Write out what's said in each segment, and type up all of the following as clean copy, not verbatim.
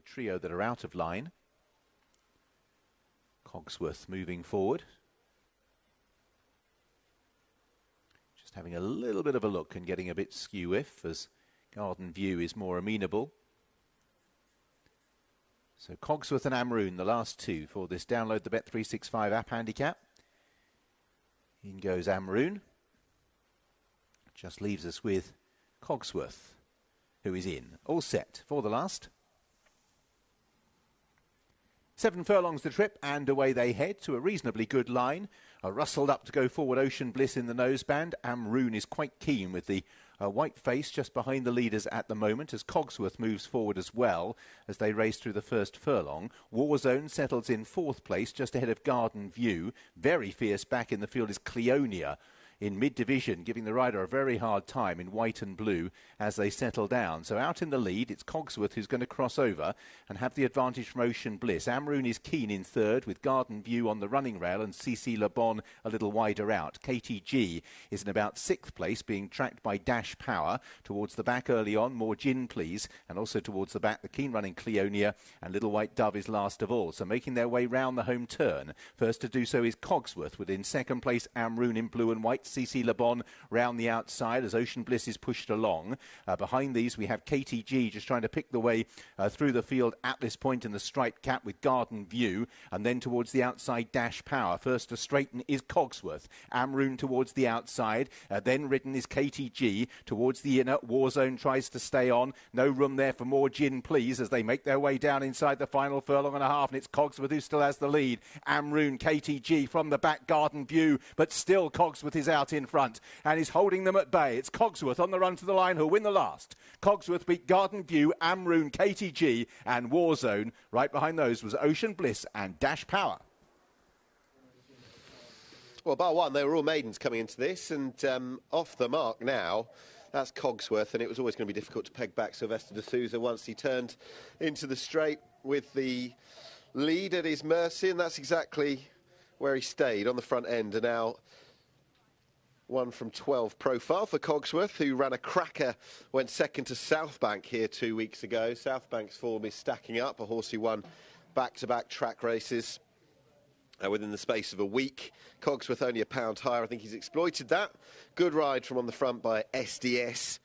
the trio that are out of line. Cogsworth moving forward. Just having a little bit of a look and getting a bit skew-if as Garden View is more amenable. So Cogsworth and Amroon, the last two for this Download the Bet365 app handicap. In goes Amroon. Just leaves us with Cogsworth, who is in. All set for the last. 7 furlongs the trip, and away they head to a reasonably good line. Rustled up to go forward, Ocean Bliss in the noseband. Amroon is quite keen with the white face just behind the leaders at the moment as Cogsworth moves forward as well as they race through the first furlong. Warzone settles in 4th place just ahead of Garden View. Very fierce back in the field is Cleonia in mid-division, giving the rider a very hard time in white and blue as they settle down. So out in the lead, it's Cogsworth who's going to cross over and have the advantage from Ocean Bliss. Amroon is keen in 3rd with Garden View on the running rail and CC Le Bon a little wider out. KTG is in about 6th place, being tracked by Dash Power. Towards the back early on, More Gin Please, and also towards the back, the keen running Cleonia, and Little White Dove is last of all. So making their way round the home turn. First to do so is Cogsworth, within 2nd place Amroon in blue and white. CC Le Bon round the outside as Ocean Bliss is pushed along. Behind these we have KTG just trying to pick the way through the field at this point in the striped cap with Garden View, and then towards the outside Dash Power. First to straighten is Cogsworth. Amroon towards the outside, then ridden is KTG towards the inner. Warzone tries to stay on. No room there for More Gin Please as they make their way down inside the final furlong and a half, and it's Cogsworth who still has the lead. Amroon, KTG from the back, Garden View, but still Cogsworth is out in front and is holding them at bay. It's Cogsworth on the run to the line who'll win the last. Cogsworth beat Garden View, Amroon, KTG and Warzone. Right behind those was Ocean Bliss and Dash Power. Well, bar one, they were all maidens coming into this, and off the mark now. That's Cogsworth, and it was always going to be difficult to peg back Sylvester de Souza once he turned into the straight with the lead at his mercy, and that's exactly where he stayed on the front end. And now 1 from 12 profile for Cogsworth, who ran a cracker, went 2nd to Southbank here 2 weeks ago. Southbank's form is stacking up, a horse who won back-to-back track races within the space of a week. Cogsworth only £1 higher. I think he's exploited that. Good ride from on the front by SDS.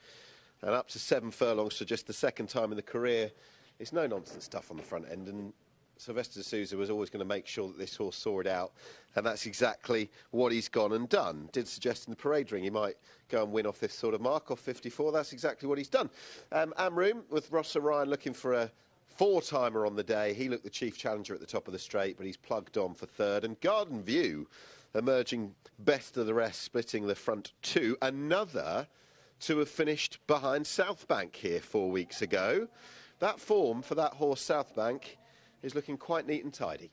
And up to 7 furlongs for just the 2nd time in the career. It's no-nonsense stuff on the front end. And Sylvester de Souza was always going to make sure that this horse saw it out. And that's exactly what he's gone and done. Did suggest in the parade ring he might go and win off this sort of mark, off 54. That's exactly what he's done. Amroon with Ross O'Ryan looking for a 4-timer on the day. He looked the chief challenger at the top of the straight, but he's plugged on for 3rd. And Garden View emerging best of the rest, splitting the front 2. Another to have finished behind Southbank here 4 weeks ago. That form for that horse Southbank is looking quite neat and tidy.